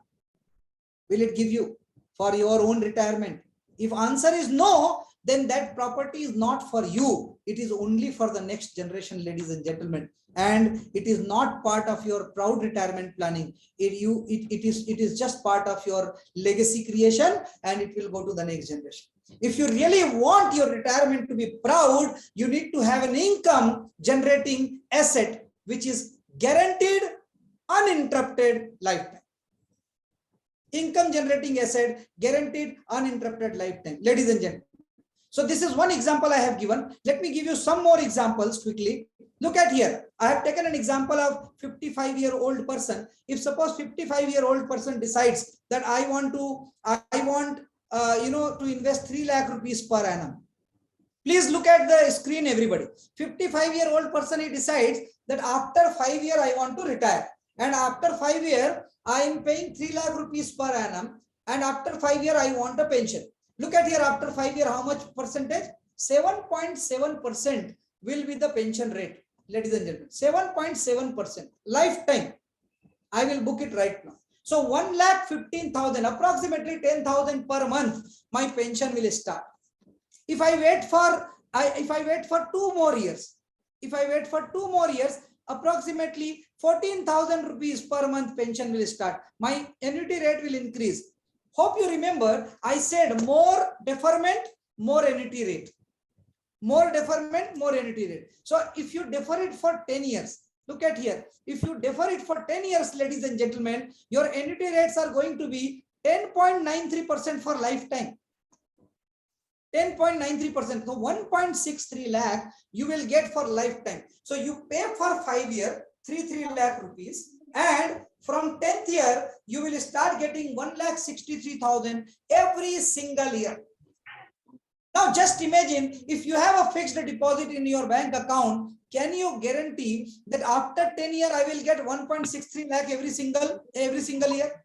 Will it give you for your own retirement? If answer is no, then that property is not for you. It is only for the next generation, ladies and gentlemen. And it is not part of your proud retirement planning. It is just part of your legacy creation, and it will go to the next generation. If you really want your retirement to be proud, you need to have an income generating asset which is guaranteed uninterrupted lifetime. Income generating asset, guaranteed uninterrupted lifetime, ladies and gentlemen. So this is one example I have given. Let me give you some more examples quickly. Look at here. I have taken an example of 55-year-old person. If suppose 55-year-old person decides that I want to invest 3 lakh rupees per annum. Please look at the screen, everybody. 55-year-old person, he decides that after 5 years I want to retire, and after 5 years I am paying 3 lakh rupees per annum, and after 5 years I want a pension. Look at here, after 5 years, how much percentage? 7.7% will be the pension rate, ladies and gentlemen. 7.7% lifetime. I will book it right now. So 1,15,000, approximately 10,000 per month, my pension will start. If I wait for 2 more years, approximately 14,000 rupees per month pension will start. My annuity rate will increase. Hope you remember, I said more deferment, more annuity rate. More deferment, more annuity rate. So if you defer it for 10 years, look at here. If you defer it for 10 years, ladies and gentlemen, your annuity rates are going to be 10.93% for lifetime. 10.93%. So 1.63 lakh you will get for lifetime. So you pay for 5 years, 3 lakh rupees, and from 10th year, you will start getting 1,63,000 every single year. Now just imagine, if you have a fixed deposit in your bank account, can you guarantee that after 10 years, I will get 1.63 lakh every single year?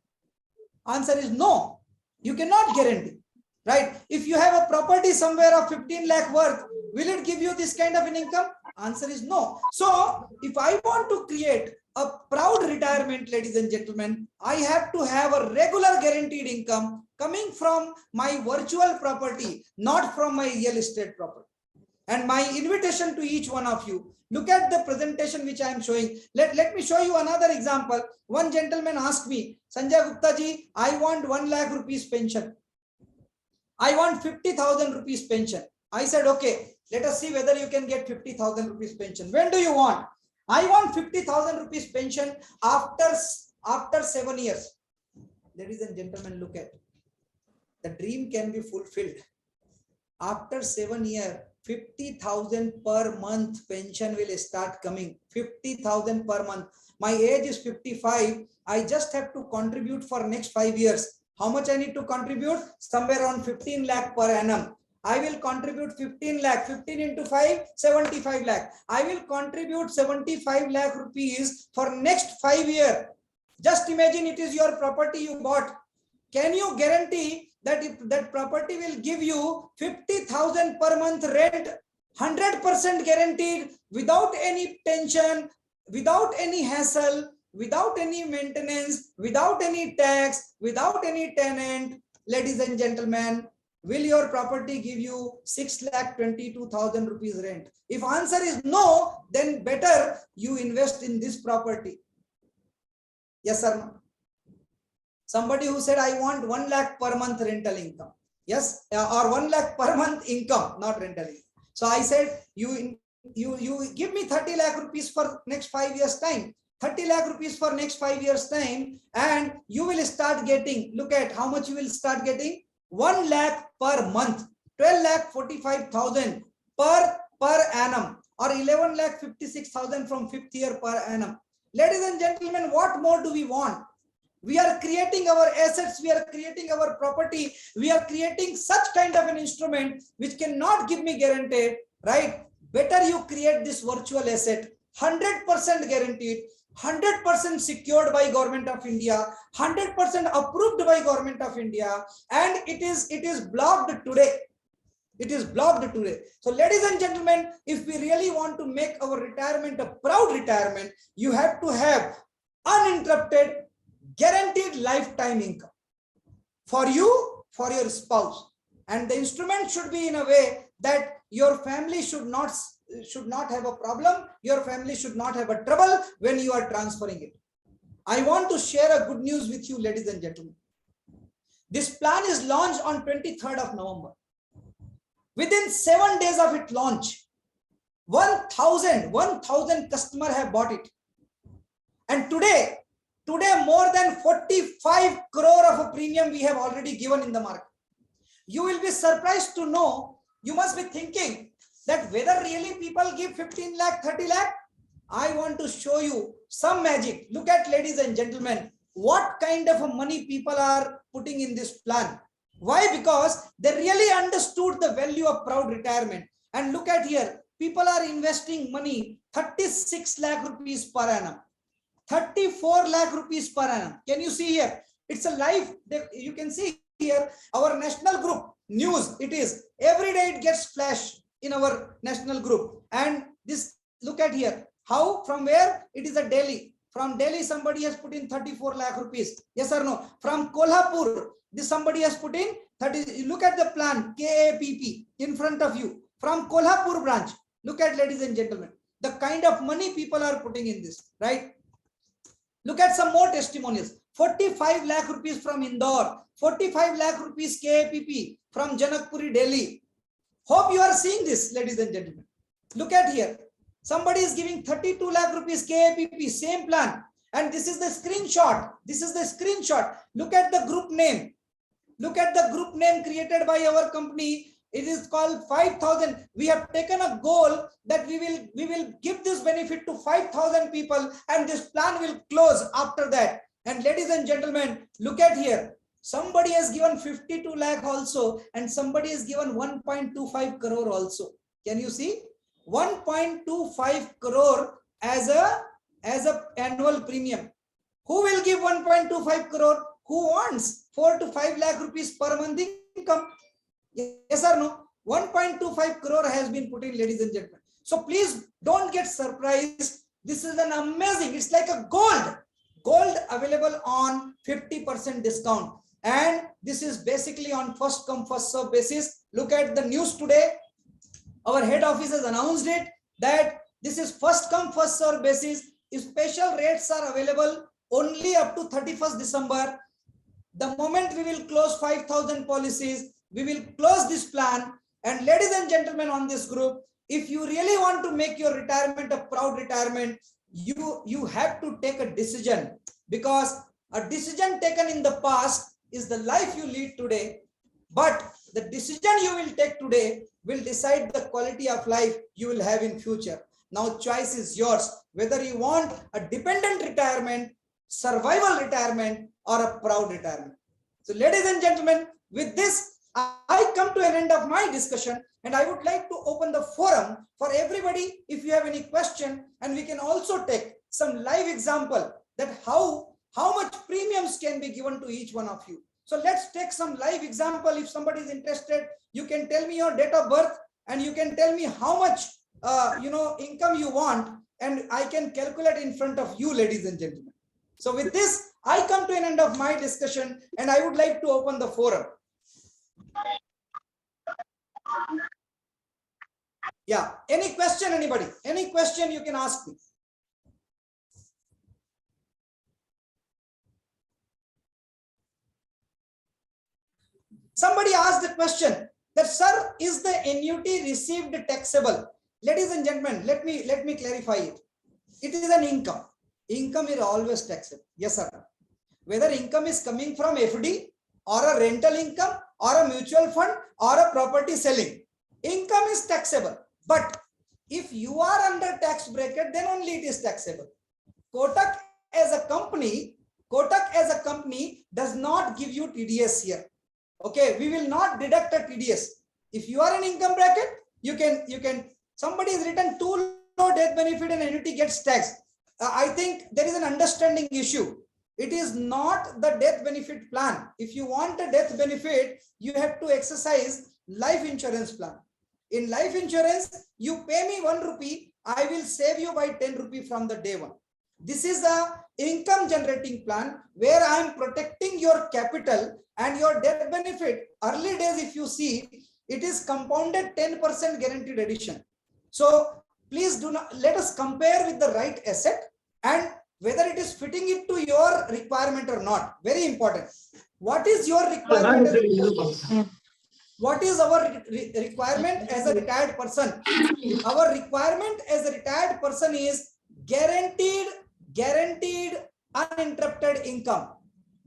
Answer is no. You cannot guarantee, right? If you have a property somewhere of 15 lakh worth, will it give you this kind of an income? Answer is no. So if I want to create a proud retirement, ladies and gentlemen, I have to have a regular guaranteed income coming from my virtual property, not from my real estate property. And my invitation to each one of you, look at the presentation which I am showing. Let me show you another example. One gentleman asked me, Sanjay Gupta ji, I want 1 lakh rupees pension. I want 50,000 rupees pension. I said, okay, let us see whether you can get 50,000 rupees pension. When do you want? I want 50,000 rupees pension after 7 years. Ladies and gentlemen, look at it. The dream can be fulfilled. After 7 years, 50,000 per month pension will start coming. 50,000 per month. My age is 55. I just have to contribute for next 5 years. How much I need to contribute? Somewhere around 15 lakh per annum. I will contribute 15 lakh, 15 into 5, 75 lakh. I will contribute 75 lakh rupees for next 5 years. Just imagine, it is your property you bought. Can you guarantee that if that property will give you 50,000 per month rent, 100% guaranteed, without any tension, without any hassle, without any maintenance, without any tax, without any tenant? Ladies and gentlemen, will your property give you 6,22,000 rupees rent? If answer is no, then better you invest in this property. Yes or no? Somebody who said, I want 1 lakh per month rental income. Yes, or 1 lakh per month income, not rental income. So I said, you give me 30 lakh rupees for next 5 years time. 30 lakh rupees for next 5 years time, and you will start getting, look at how much you will start getting. 1 lakh per month, 12,45,000 per annum, or 11,56,000 from 5th year per annum. Ladies and gentlemen, what more do we want? We are creating our assets, we are creating our property, we are creating such kind of an instrument which cannot give me guaranteed, right? Better you create this virtual asset, 100% guaranteed, 100% secured by Government of India, 100% approved by Government of India, and it is blocked today. It is blocked today. So ladies and gentlemen, if we really want to make our retirement a proud retirement, you have to have uninterrupted, guaranteed lifetime income for you, for your spouse. and the instrument should be in a way that your family should not have a problem, your family should not have a trouble when you are transferring it. I want to share a good news with you, ladies and gentlemen. This plan is launched on 23rd of November. Within 7 days of its launch, 1,000 customers have bought it. And today more than 45 crore of a premium we have already given in the market. You will be surprised to know, you must be thinking that whether really people give 15 lakh, 30 lakh. I want to show you some magic. Look at, ladies and gentlemen, what kind of money people are putting in this plan. Why? Because they really understood the value of proud retirement. And look at here, people are investing money, 36 lakh rupees per annum, 34 lakh rupees per annum. Can you see here? It's a live, you can see here, our national group news. It is every day it gets flash in our national group. And this, look at here, how, from where? It is a Delhi. From Delhi, somebody has put in 34 lakh rupees. Yes or no? From Kolhapur, this somebody has put in 30. Look at the plan, KAPP in front of you. From Kolhapur branch. Look at, ladies and gentlemen, the kind of money people are putting in this, right? Look at some more testimonials. 45 lakh rupees from Indore, 45 lakh rupees KAPP from Janakpuri, Delhi. Hope you are seeing this, ladies and gentlemen. Look at here. Somebody is giving 32 lakh rupees KAPP, same plan. And this is the screenshot. This is the screenshot. Look at the group name. Look at the group name created by our company. It is called 5,000. We have taken a goal that we will give this benefit to 5,000 people, and this plan will close after that. And ladies and gentlemen, look at here. Somebody has given 52 lakh also, and somebody has given 1.25 crore also. Can you see? 1.25 crore as a annual premium. Who will give 1.25 crore? Who wants 4 to 5 lakh rupees per month income? Yes or no? 1.25 crore has been put in, ladies and gentlemen. So please don't get surprised. This is an amazing, it's like a gold available on 50% discount. And this is basically on first come first serve basis. Look at the news today. Our head office has announced it that this is first come first serve basis. Special rates are available only up to 31st December. The moment we will close 5,000 policies, we will close this plan. And ladies and gentlemen on this group, if you really want to make your retirement a proud retirement, you have to take a decision, because a decision taken in the past is the life you lead today. But the decision you will take today will decide the quality of life you will have in future. Now choice is yours, whether you want a dependent retirement, survival retirement, or a proud retirement. So ladies and gentlemen, with this, I come to an end of my discussion, and I would like to open the forum for everybody if you have any question, and we can also take some live example that how much premiums can be given to each one of you. So let's take some live example. If somebody is interested, you can tell me your date of birth, and you can tell me how much income you want, and I can calculate in front of you, ladies and gentlemen. So with this, I come to an end of my discussion, and I would like to open the forum. Yeah, any question, anybody? Any question you can ask me. Somebody asked the question that, sir, is the annuity received taxable? Ladies and gentlemen, let me clarify it. It is an income. Income is always taxable. Yes, sir. Whether income is coming from FD or a rental income or a mutual fund or a property selling, income is taxable. But if you are under tax bracket, then only it is taxable. Kotak as a company does not give you TDS here. Okay, we will not deduct a TDS. If you are in income bracket, you can. Somebody has written too low death benefit and annuity gets taxed. I think there is an understanding issue. It is not the death benefit plan. If you want a death benefit, you have to exercise life insurance plan. In life insurance, you pay me 1 rupee, I will save you by 10 rupee from the day one. This is a income generating plan where I am protecting your capital and your death benefit. Early days, if you see, it is compounded 10% guaranteed addition. So please do not, let us compare with the right asset and whether it is fitting into your requirement or not. Very important. What is your requirement? What is our requirement as a retired person? Our requirement as a retired person is guaranteed uninterrupted income.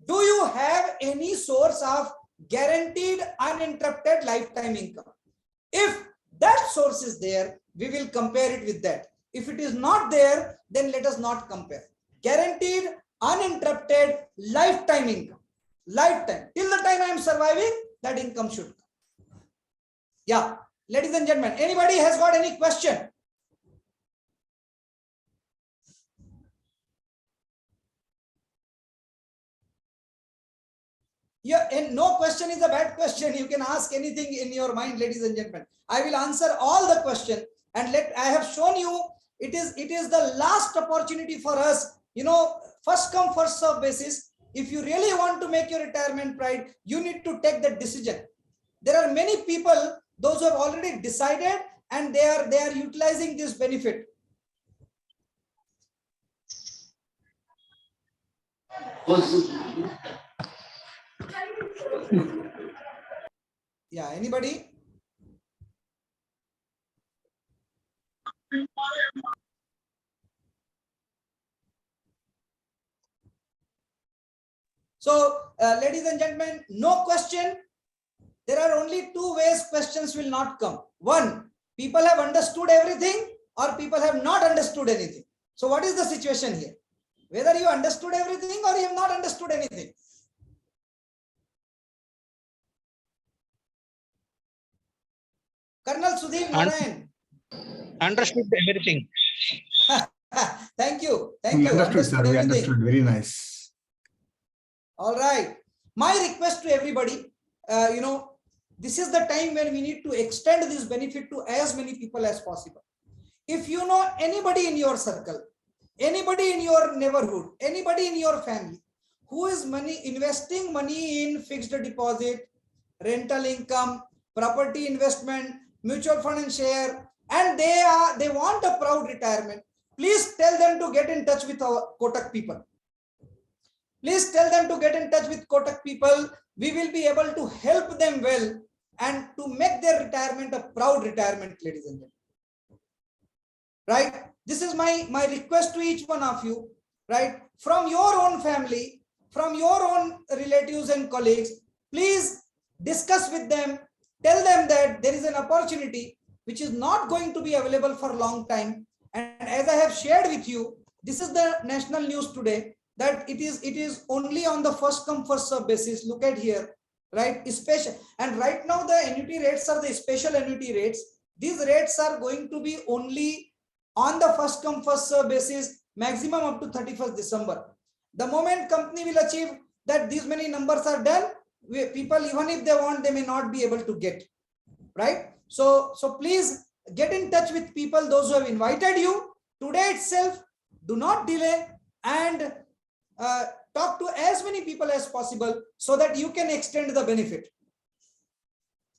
Do you have any source of guaranteed uninterrupted lifetime income? If that source is there, we will compare it with that. If it is not there, then let us not compare. Guaranteed uninterrupted lifetime income. Lifetime. Till the time I am surviving, that income should come. Yeah, ladies and gentlemen, anybody has got any question? Yeah, and no question is a bad question. You can ask anything in your mind, ladies and gentlemen. I will answer all the questions, and I have shown you it is the last opportunity for us. You know, first come first serve basis. If you really want to make your retirement pride, you need to take that decision. There are many people, those who have already decided, and they are utilizing this benefit. Yeah, anybody? So, ladies and gentlemen, no question. There are only two ways questions will not come. One, people have understood everything, or people have not understood anything. So what is the situation here? Whether you understood everything or you have not understood anything. Colonel Sudhir Narayan. Understood everything. Thank you. Thank you. Understood, sir. We understood. Very nice. All right. My request to everybody, you know, this is the time when we need to extend this benefit to as many people as possible. If you know anybody in your circle, anybody in your neighborhood, anybody in your family who is investing money in fixed deposit, rental income, property investment, mutual fund and share, and they want a proud retirement, please tell them to get in touch with our Kotak people. Please tell them to get in touch with Kotak people. We will be able to help them well and to make their retirement a proud retirement, ladies and gentlemen. Right? This is my request to each one of you, right? From your own family, from your own relatives and colleagues, please discuss with them, tell them that there is an opportunity which is not going to be available for a long time. And as I have shared with you, this is the national news today, that it is only on the first come first serve basis. Look at here, right? Special, and right now the annuity rates are the special annuity rates. These rates are going to be only on the first come first serve basis, maximum up to 31st December. The moment company will achieve that these many numbers are done, people, even if they want, they may not be able to get, right? So please get in touch with people, those who have invited you today itself. Do not delay and talk to as many people as possible so that you can extend the benefit.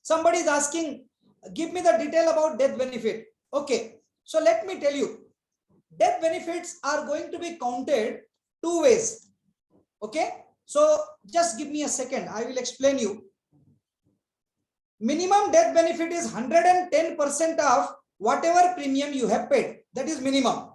Somebody is asking, give me the detail about death benefit. Okay, so let me tell you, death benefits are going to be counted two ways. Okay, so just give me a second, I will explain you. Minimum death benefit is 110% of whatever premium you have paid. That is minimum.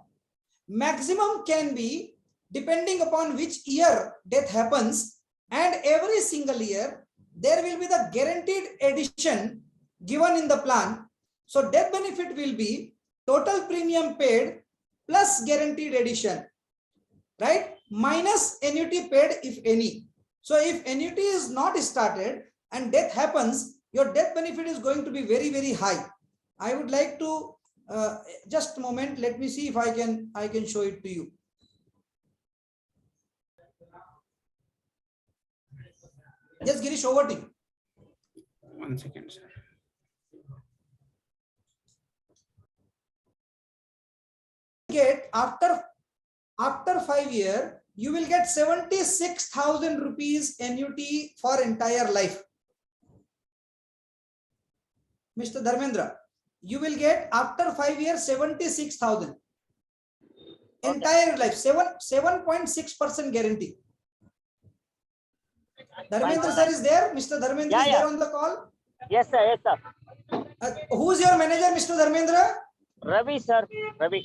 Maximum can be depending upon which year death happens, and every single year there will be the guaranteed addition given in the plan. So death benefit will be total premium paid plus guaranteed addition, right? Minus annuity paid, if any. So if annuity is not started and death happens, your death benefit is going to be very, very high. I would like to just a moment, let me see if I can show it to you. Yes, Girish, over to you. 1 second, sir. Get after 5 years, you will get 76,000 rupees annuity for entire life. Mr. Dharmendra, you will get after 5 years 76,000 entire life, 7.6% guarantee. Dharmendra sir is there. Mr. Dharmendra is there on the call. Yes, sir. Yes, sir. Who's your manager, Mr. Dharmendra? Ravi, sir. Ravi.